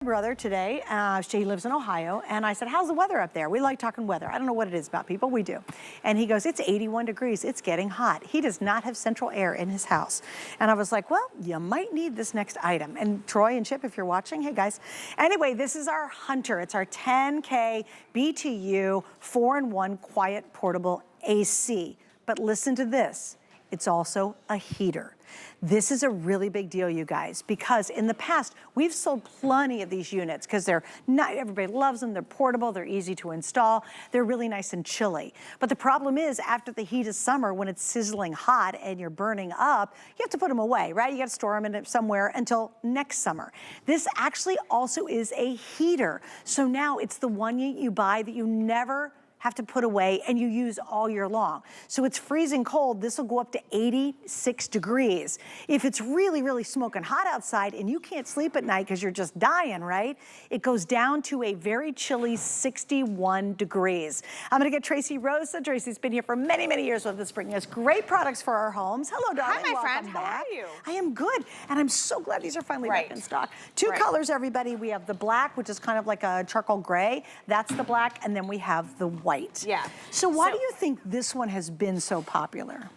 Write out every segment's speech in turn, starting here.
Brother today, he lives in Ohio, and I said, how's the weather up there? We like talking weather. I don't know what it is about people, we do. And he goes, it's 81 degrees, it's getting hot. He does not have central air in his house. And I was like, well, you might need this next item. And Troy and Chip, if you're watching, hey guys. Anyway, this is our Hunter. It's our 10K BTU 4-in-1 quiet portable AC. But listen to this, it's also a heater. This is a really big deal, you guys, because in the past, we've sold plenty of these units because they're not, everybody loves them, they're portable, they're easy to install, they're really nice and chilly. But the problem is, after the heat of summer, when it's sizzling hot and you're burning up, you have to put them away, right? You got to store them in somewhere until next summer. This actually also is a heater. So now it's the one you buy that you never have to put away and you use all year long. So it's freezing cold. This will go up to 86 degrees. If it's really, really smoking hot outside and you can't sleep at night because you're just dying, right? It goes down to a very chilly 61 degrees. I'm gonna get Tracy Rosa. Tracy's been here for many, many years with us, bringing us great products for our homes. Hello, darling. Hi, my friend. Welcome How back. are you? I am good, and I'm so glad these are finally back in stock. Two colors, everybody. We have the black, which is kind of like a charcoal gray. That's the black, and then we have the white. Yeah. So why do you think this one has been so popular?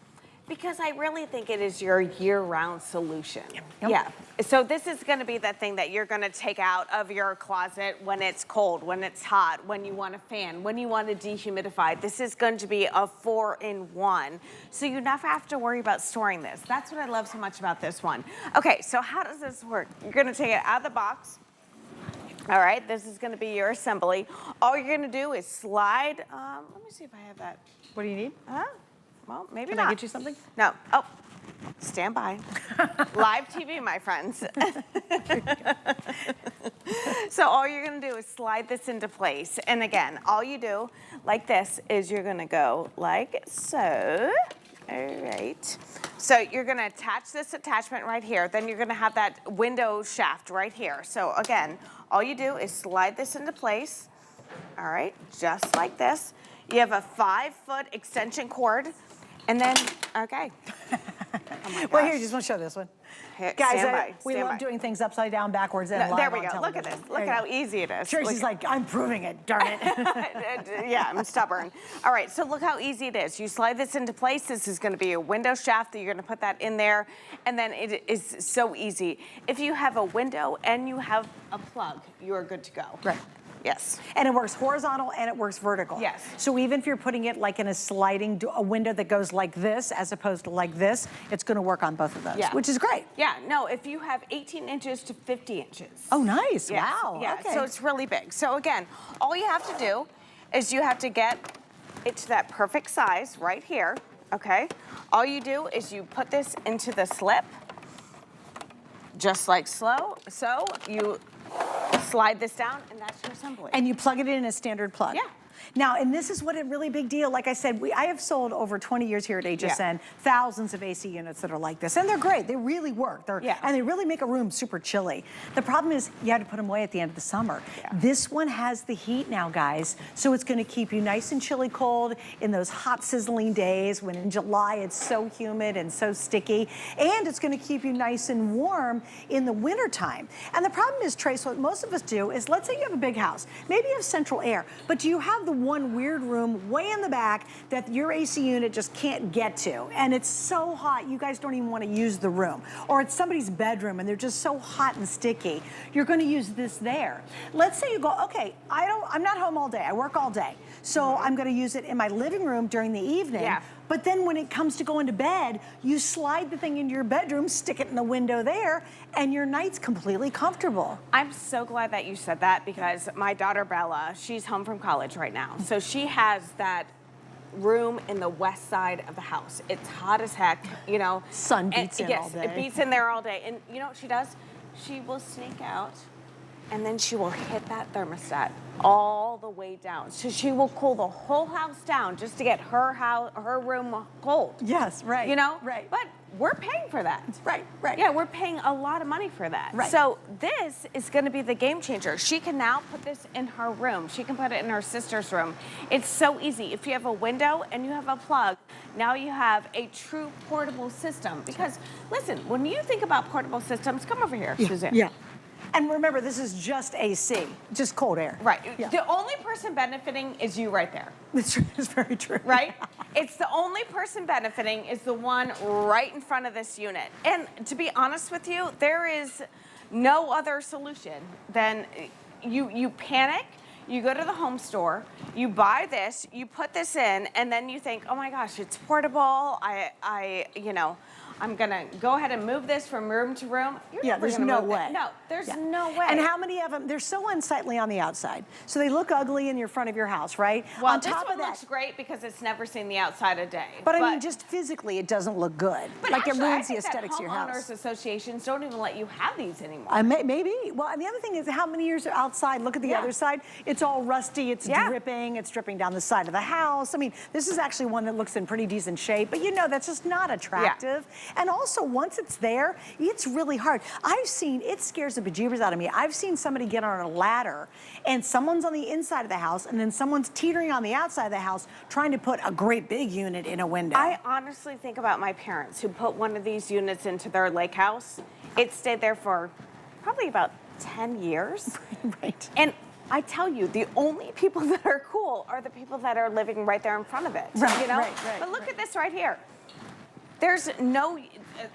Because I really think it is your year-round solution. Yep. Yeah. So this is going to be the thing that you're going to take out of your closet when it's cold, when it's hot, when you want a fan, when you want to dehumidify. This is going to be a 4-in-1. So you never have to worry about storing this. That's what I love so much about this one. Okay, so how does this work? You're going to take it out of the box. All right, this is gonna be your assembly. All you're gonna do is slide, let me see if I have that. What do you need? Well, maybe Can not. I get you something? No, oh, stand by. Live TV, my friends. So all you're gonna do is slide this into place. And again, all you do, like this, is you're gonna go like so. All right. So you're gonna attach this attachment right here. Then you're gonna have that window shaft right here. So again, all you do is slide this into place. All right, just like this. You have a 5-foot extension cord. And then, okay. Oh my gosh. Well, here, just want to show this one. Here, Guys, we love doing things upside down, backwards, and live there we on go. television. Look at this. Look at how easy it is. Tracy's like, I'm proving it, darn it. Yeah, I'm stubborn. All right, so look how easy it is. You slide this into place. This is going to be a window shaft that you're going to put that in there, and then it is so easy. If you have a window and you have a plug, you are good to go. Right. Yes. And it works horizontal and it works vertical. Yes. So even if you're putting it like in a sliding, a window that goes like this as opposed to like this, it's gonna work on both of those, which is great. Yeah, no, if you have 18 inches to 50 inches. Oh, nice, Yes. wow. Yeah, okay. so it's really big. So again, all you have to do is you have to get it to that perfect size right here, okay? All you do is you put this into the slip, just like so you slide this down, and that's your assembly. And you plug it in a standard plug. Yeah. Now, and this is what a really big deal. Like I said, I have sold over 20 years here at HSN, thousands of AC units that are like this. And they're great, they really work. And they really make a room super chilly. The problem is you have to put them away at the end of the summer. This one has the heat now, guys. So it's gonna keep you nice and chilly cold in those hot sizzling days when in July it's so humid and so sticky. And it's gonna keep you nice and warm in the wintertime. And the problem is, Trace, what most of us do is, let's say you have a big house, maybe you have central air, but do you have the one weird room way in the back that your AC unit just can't get to, and it's so hot you guys don't even want to use the room, or it's somebody's bedroom and they're just so hot and sticky, you're going to use this there. Let's say you go, okay, I'm not home all day, I work all day, so I'm going to use it in my living room during the evening. But then when it comes to going to bed, you slide the thing into your bedroom, stick it in the window there, and your night's completely comfortable. I'm so glad that you said that, because my daughter Bella, she's home from college right now. So she has that room in the west side of the house. It's hot as heck, you know. Sun beats in all day. Yes, it beats in there all day. And you know what she does? She will sneak out, and then she will hit that thermostat all the way down. So she will cool the whole house down just to get her room cold. Yes, right. You know? Right. But we're paying for that. Right, right. Yeah, we're paying a lot of money for that. Right. So this is gonna be the game changer. She can now put this in her room. She can put it in her sister's room. It's so easy. If you have a window and you have a plug, now you have a true portable system. Because listen, when you think about portable systems, come over here, Suzanne. Yeah. And remember, this is just AC, just cold air. Right. Yeah. The only person benefiting is you right there. It's very true. Right? It's the only person benefiting is the one right in front of this unit. And to be honest with you, there is no other solution than you panic, you go to the home store, you buy this, you put this in, and then you think, oh my gosh, it's portable. I'm gonna go ahead and move this from room to room. You're Yeah, never there's gonna no move way. it. No, there's Yeah. no way. And how many of them, they're so unsightly on the outside. So they look ugly in your front of your house, right? Well, on this top one of that, looks great because it's never seen the outside a day. but I mean, just physically, it doesn't look good. But Like, actually, it ruins I the think that aesthetics of your house. homeowners associations don't even let you have these anymore. Maybe. Well, and the other thing is how many years are outside? Look at the Yeah. other side. It's all rusty. It's Yeah. dripping. It's dripping down the side of the house. I mean, this is actually one that looks in pretty decent shape, but that's just not attractive. And also, once it's there, it's really hard. It scares the bejeebers out of me. I've seen somebody get on a ladder and someone's on the inside of the house and then someone's teetering on the outside of the house trying to put a great big unit in a window. I honestly think about my parents who put one of these units into their lake house. It stayed there for probably about 10 years. Right. And I tell you, the only people that are cool are the people that are living right there in front of it. Right, right, But look at this right here. There's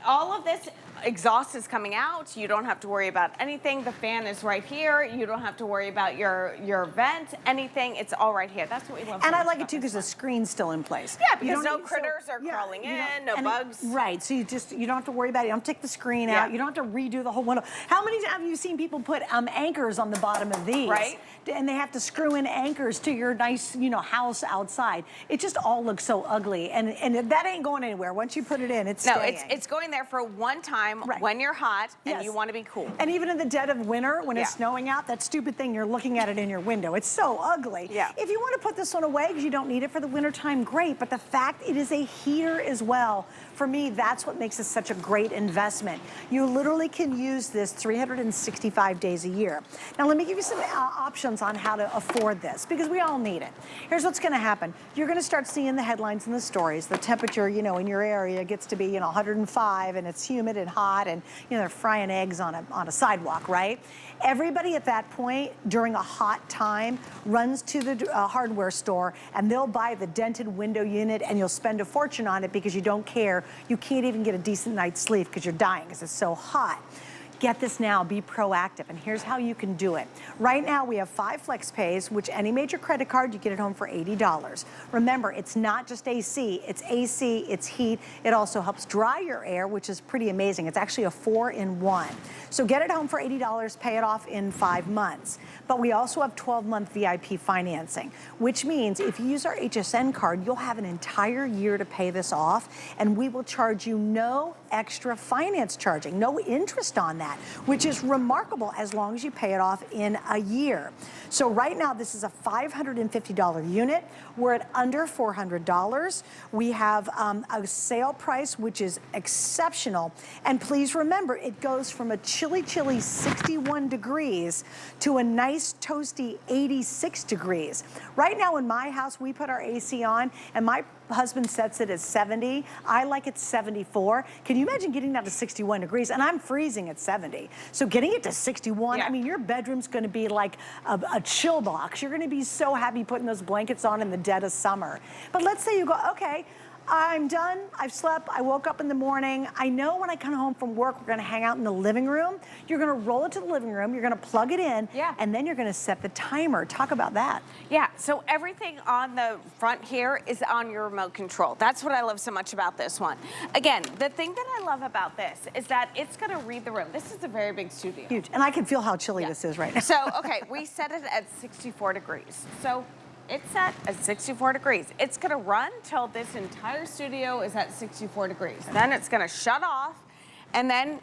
all of this exhaust is coming out. You don't have to worry about anything. The fan is right here. You don't have to worry about your vent, anything. It's all right here. That's what we love. And so I much like it about too this because the one. screen's still in place. Yeah, You because don't no need- critters are crawling in, no bugs. Right, so you don't have to worry about it. You don't take the screen Yeah. out. You don't have to redo the whole window. How many times have you seen people put anchors on the bottom of these? Right. And they have to screw in anchors to your nice, house outside. It just all looks so ugly, and that ain't going anywhere. Once you put it in, it's No, staying. it's going there for one time Right. when you're hot and Yes. you want to be cool. And even in the dead of winter, when it's Yeah. snowing out, that stupid thing, you're looking at it in your window. It's so ugly. Yeah. If you want to put this one away because you don't need it for the wintertime, great. But the fact it is a heater as well, for me, that's what makes this such a great investment. You literally can use this 365 days a year. Now, let me give you some options on how to afford this, because we all need it. Here's what's going to happen. You're going to start seeing the headlines and the stories. The temperature, in your area gets to be, 105, and it's humid and hot, and, they're frying eggs on a sidewalk, right? Everybody at that point during a hot time runs to the hardware store and they'll buy the dented window unit, and you'll spend a fortune on it because you don't care. You can't even get a decent night's sleep because you're dying because it's so hot. Get this now, be proactive, and here's how you can do it. Right now, we have 5 flex pays, which any major credit card, you get it home for $80. Remember, it's not just AC, it's heat. It also helps dry your air, which is pretty amazing. It's actually a 4-in-1. So get it home for $80, pay it off in 5 months. But we also have 12-month VIP financing, which means if you use our HSN card, you'll have an entire year to pay this off, and we will charge you no extra finance charging, no interest on that, which is remarkable as long as you pay it off in a year. So right now, this is a $550 unit. We're at under $400. We have a sale price, which is exceptional. And please remember, it goes from a chilly 61 degrees to a nice toasty 86 degrees. Right now in my house, we put our AC on, and my husband sets it at 70. I like it 74. Can you imagine getting down to 61 degrees? And I'm freezing at 70. So getting it to 61, Yeah. I mean, your bedroom's gonna be like a chill box. You're gonna be so happy putting those blankets on in the dead of summer. But let's say you go, okay, I'm done, I've slept, I woke up in the morning. I know when I come home from work, we're gonna hang out in the living room. You're gonna roll it to the living room, you're gonna plug it in, Yeah. and then you're gonna set the timer. Talk about that. Yeah, so everything on the front here is on your remote control. That's what I love so much about this one. Again, the thing that I love about this is that it's gonna read the room. This is a very big studio. Huge. And I can feel how chilly Yeah. this is right now. So, okay, we set it at 64 degrees. So it's set at 64 degrees. It's gonna run till this entire studio is at 64 degrees. Then it's gonna shut off, and then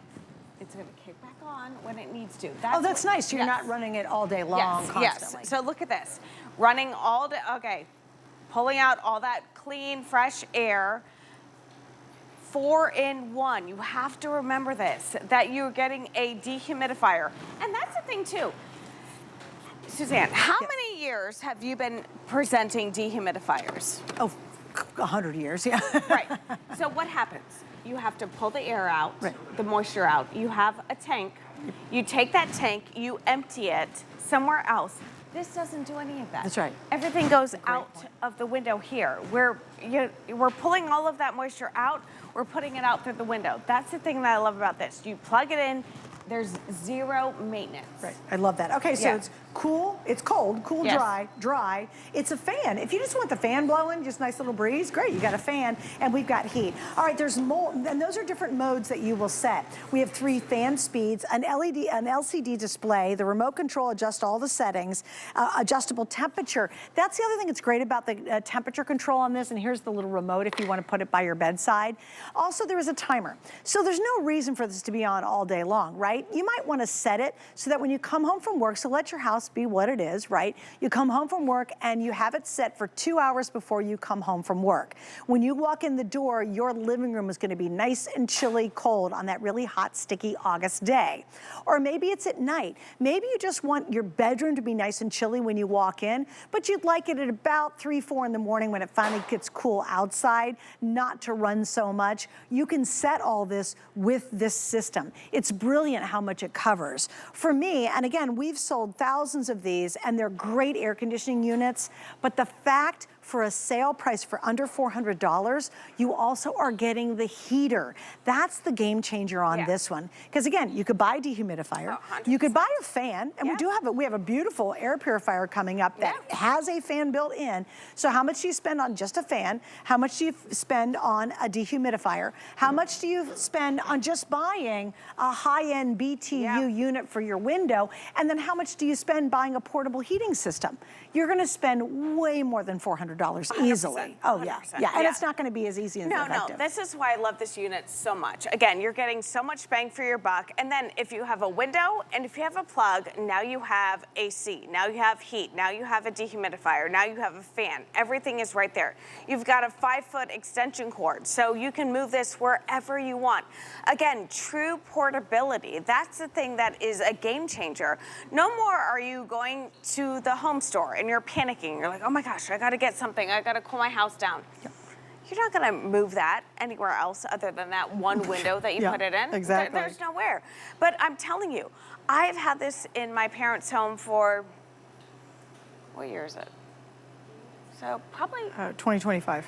it's gonna kick back on when it needs to. That's nice. You're yes. not running it all day long constantly. Yes. So look at this. Running all day, okay. Pulling out all that clean, fresh air. 4-in-1. You have to remember this, that you're getting a dehumidifier. And that's the thing too. Suzanne, how many years have you been presenting dehumidifiers? Oh, 100 years, yeah. Right. So what happens? You have to pull the air out, Right. the moisture out. You have a tank You take that tank, you empty it somewhere else. This doesn't do any of that. That's right. Everything goes out of the window here. We're pulling all of that moisture out. We're putting it out through the window. That's the thing that I love about this. You plug it in. There's zero maintenance. Right, I love that. Okay, so it's cool, it's cold, cool, Yes. dry, dry. It's a fan. If you just want the fan blowing, just nice little breeze, great, you got a fan, and we've got heat. All right, there's more, and those are different modes that you will set. We have 3 fan speeds, an LED, an LCD display, the remote control adjusts all the settings, adjustable temperature. That's the other thing that's great about the temperature control on this, and here's the little remote if you want to put it by your bedside. Also, there is a timer. So there's no reason for this to be on all day long, right? You might want to set it so that when you come home from work, so let your house be what it is, right? You come home from work and you have it set for 2 hours before you come home from work. When you walk in the door, your living room is going to be nice and chilly cold on that really hot, sticky August day. Or maybe it's at night. Maybe you just want your bedroom to be nice and chilly when you walk in, but you'd like it at about 3, 4 in the morning when it finally gets cool outside, not to run so much. You can set all this with this system. It's brilliant how much it covers. For me, and again, we've sold thousands of these and they're great air conditioning units, but the fact for a sale price for under $400, you also are getting the heater. That's the game changer on this one. Because again, you could buy a dehumidifier, you could buy a fan, and we have a beautiful air purifier coming up that has a fan built in. So how much do you spend on just a fan? How much do you spend on a dehumidifier? How much do you spend on just buying a high-end BTU unit for your window? And then how much do you spend buying a portable heating system? You're gonna spend way more than $400 easily. Oh yeah, and it's not gonna be as easy as effective. No, this is why I love this unit so much. Again, you're getting so much bang for your buck, and then if you have a window and if you have a plug, now you have AC, now you have heat, now you have a dehumidifier, now you have a fan. Everything is right there. You've got a 5-foot extension cord, so you can move this wherever you want. Again, true portability. That's the thing that is a game changer. No more are you going to the home store and you're panicking. You're like, oh my gosh, I gotta get something. I gotta cool my house down. You're not gonna move that anywhere else other than that one window that you put it in. Exactly. There's nowhere. But I'm telling you, I've had this in my parents' home for, what year is it? So probably 2025.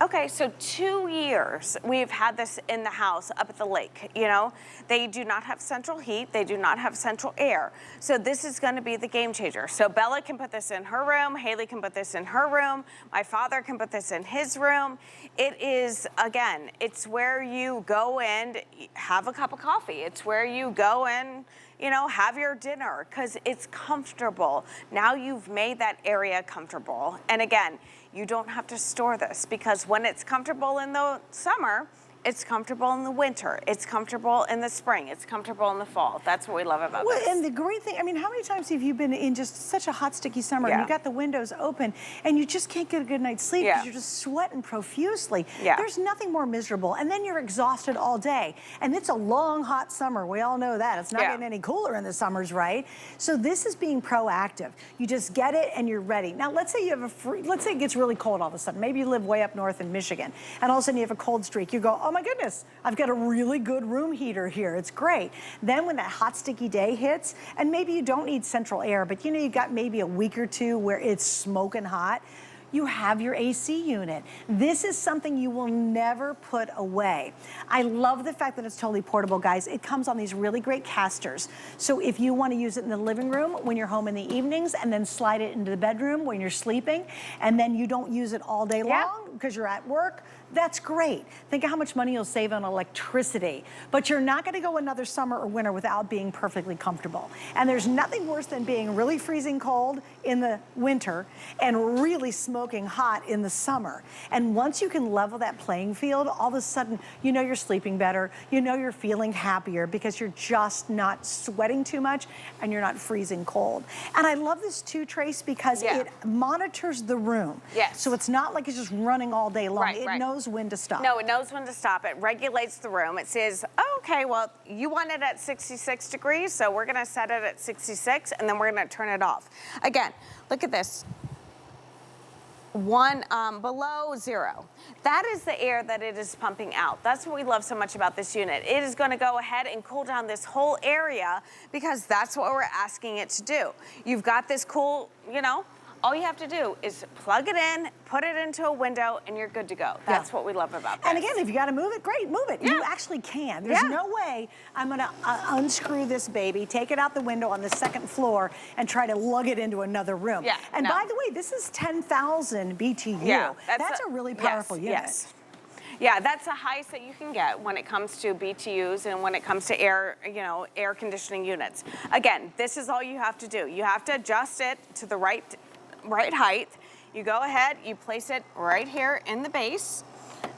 Okay, so 2 years we've had this in the house up at the lake, you know? They do not have central heat, they do not have central air. So this is gonna be the game changer. So Bella can put this in her room, Haley can put this in her room, my father can put this in his room. It is, again, it's where you go and have a cup of coffee. It's where you go and, you know, have your dinner, because it's comfortable. Now you've made that area comfortable. And again, you don't have to store this, because when it's comfortable in the summer, it's comfortable in the winter, it's comfortable in the spring, it's comfortable in the fall. That's what we love about this. And the great thing, I mean, how many times have you been in just such a hot, sticky summer and you got the windows open and you just can't get a good night's sleep because you're just sweating profusely? There's nothing more miserable. And then you're exhausted all day. And it's a long, hot summer. We all know that. It's not getting any cooler in the summers, right? So this is being proactive. You just get it and you're ready. Now, let's say you have let's say it gets really cold all of a sudden. Maybe you live way up north in Michigan and all of a sudden you have a cold streak. You go, oh my goodness, I've got a really good room heater here. It's great. Then when that hot, sticky day hits, and maybe you don't need central air, but you know, you've got maybe a week or two where it's smoking hot, you have your AC unit. This is something you will never put away. I love the fact that it's totally portable, guys. It comes on these really great casters. So if you want to use it in the living room when you're home in the evenings, and then slide it into the bedroom when you're sleeping, and then you don't use it all day long because you're at work, that's great. Think of how much money you'll save on electricity. But you're not gonna go another summer or winter without being perfectly comfortable. And there's nothing worse than being really freezing cold in the winter and really smoking hot in the summer. And once you can level that playing field, all of a sudden, you know you're sleeping better, you know you're feeling happier because you're just not sweating too much and you're not freezing cold. And I love this too, Trace, because it monitors the room. So it's not like it's just running all day long. It knows when to stop. No, it knows when to stop. It regulates the room. It says, oh, okay, well, you want it at 66 degrees, so we're gonna set it at 66, and then we're gonna turn it off. Again, look at this. below 0. That is the air that it is pumping out. That's what we love so much about this unit. It is going to go ahead and cool down this whole area because that's what we're asking it to do. You've got this cool, you know, all you have to do is plug it in, put it into a window, and you're good to go. That's what we love about this. And again, if you got to move it, great, move it. Yeah. You actually can. There's no way I'm going to unscrew this baby, take it out the window on the second floor, and try to lug it into another room. Yeah, and by the way, this is 10,000 BTU. Yeah, that's a really powerful unit. Yes. Yeah, that's the highest that you can get when it comes to BTUs and when it comes to air, you know, air conditioning units. Again, this is all you have to do. You have to adjust it to the right height. You go ahead, you place it right here in the base.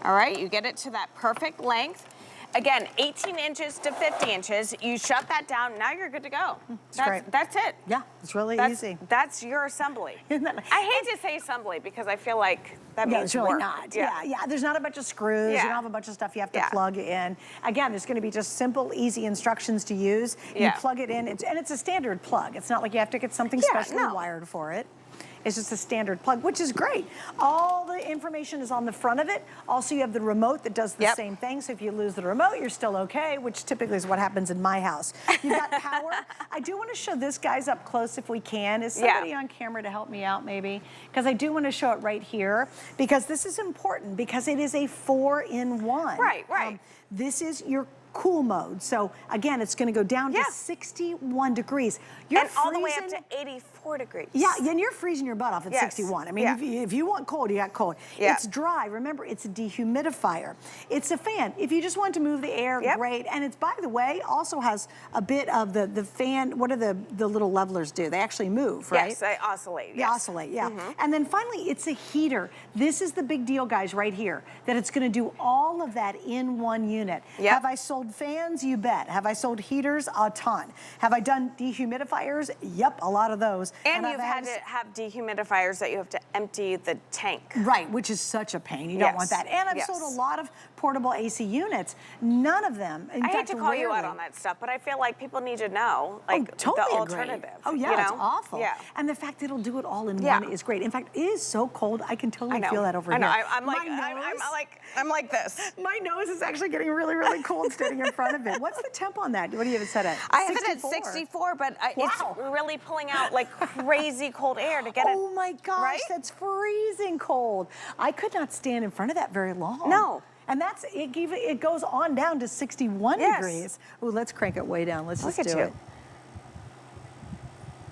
All right, you get it to that perfect length. Again, 18 inches to 50 inches. You shut that down, now you're good to go. That's it. Yeah, it's really easy. That's your assembly. I hate to say assembly because I feel like that means it's really work. not. Yeah. There's not a bunch of screws. You don't have a bunch of stuff you have to plug in. Again, there's going to be just simple, easy instructions to use. You plug it in, and it's a standard plug. It's not like you have to get something specially wired for it. It's just a standard plug, which is great. All the information is on the front of it. Also, you have the remote that does the same thing. So if you lose the remote, you're still okay, which typically is what happens in my house. You've got power. I do want to show this guy's up close if we can. Is somebody on camera to help me out maybe? Because I do want to show it right here because this is important because it is a 4-in-1. Right. This is your cool mode. So again, it's going to go down to 61 degrees. You're all the way up to 84 degrees. Yeah, and you're freezing your butt off at 61. I mean, if you want cold, you got cold. It's dry. Remember, it's a dehumidifier. It's a fan. If you just want to move the air, great. And it's, by the way, also has a bit of the fan. What do the little levelers do? They actually move, right? Yes, they oscillate. They oscillate, And then finally, it's a heater. This is the big deal, guys, right here, that it's going to do all of that in one unit. Have I sold fans? You bet. Have I sold heaters? A ton. Have I done dehumidifiers? Yep, a lot of those. And you've had to have dehumidifiers that you have to empty the tank. Right, which is such a pain. You don't want that. And I've sold a lot of portable AC units. None of them, in fact, I hate to call you out on that stuff, but I feel like people need to know, like, totally the alternative. Oh, yeah, it's awful. Yeah. And the fact that it'll do it all in one is great. In fact, it is so cold, I can totally feel that over here. I'm like this. My nose is actually getting really, really cold standing in front of it. What's the temp on that? What do you have it set at? I have it at 64, but it's really pulling out like crazy cold air to get it. Oh my gosh, that's freezing cold. I could not stand in front of that very long. No. And that's, it goes on down to 61 degrees. Ooh, let's crank it way down. Let's just do it.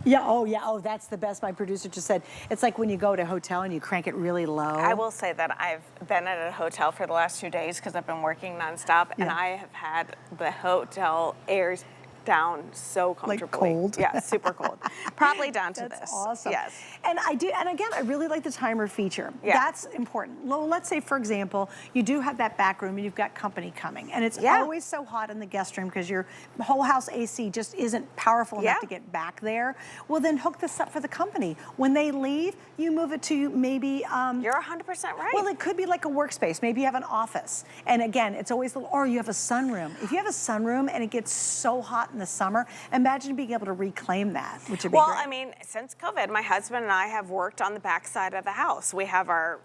Yeah, oh, that's the best. My producer just said, it's like when you go to a hotel and you crank it really low. I will say that I've been at a hotel for the last 2 days because I've been working nonstop, and I have had the hotel air down so comfortably. Like cold? Yeah, super cold. Probably down to this. That's awesome. Yes. And again, I really like the timer feature. Yeah. That's important. Well, let's say, for example, you do have that back room and you've got company coming, and it's always so hot in the guest room because your whole house AC just isn't powerful enough to get back there. Well, then hook this up for the company. When they leave, you move it to maybe... You're 100% right. Well, it could be like a workspace. Maybe you have an office. And again, it's always, or you have a sunroom. If you have a sunroom and it gets so hot in the summer, imagine being able to reclaim that, which would be great. Well, I mean, since COVID, my husband and I have worked on the back side of the house. We have our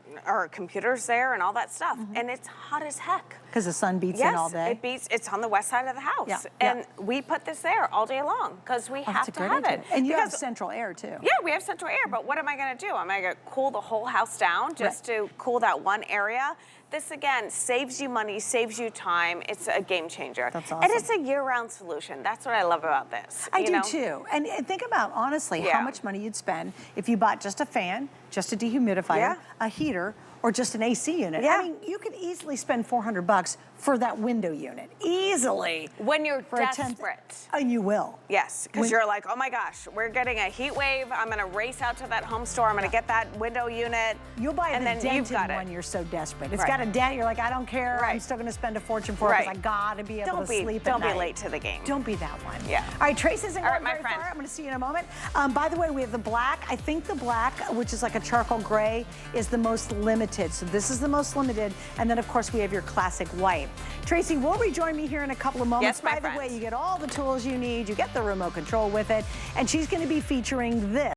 computers there and all that stuff, and it's hot as heck. Because the sun beats in all day? It's on the west side of the house. And we put this there all day long because we have to have it. And you have central air too. Yeah, we have central air, but what am I gonna do? Am I gonna cool the whole house down just to cool that one area? This, again, saves you money, saves you time. It's a game changer. That's awesome. And it's a year-round solution. That's what I love about this. I do too. And think about, honestly, how much money you'd spend if you bought just a fan, just a dehumidifier, a heater, or just an AC unit. I mean, you could easily spend $400 for that window unit. Easily. When you're desperate. Oh, you will. Yes, because you're like, oh my gosh, we're getting a heat wave. I'm going to race out to that home store. I'm going to get that window unit. You'll buy the dented one, you're so desperate. It's got a dent, you're like, I don't care. I'm still going to spend a fortune for it because I got to be able to sleep at night. Don't be late to the game. Don't be that one. Yeah. All right, Trace isn't going very friend. far. I'm going to see you in a moment. By the way, we have the black. I think the black, which is like a charcoal gray, is the most limited. So this is the most limited. And then, of course, we have your classic white. Tracy will rejoin me here in a couple of moments. Yes, my By the way, you get all the tools you need. You get the remote control with it. And she's going to be featuring this.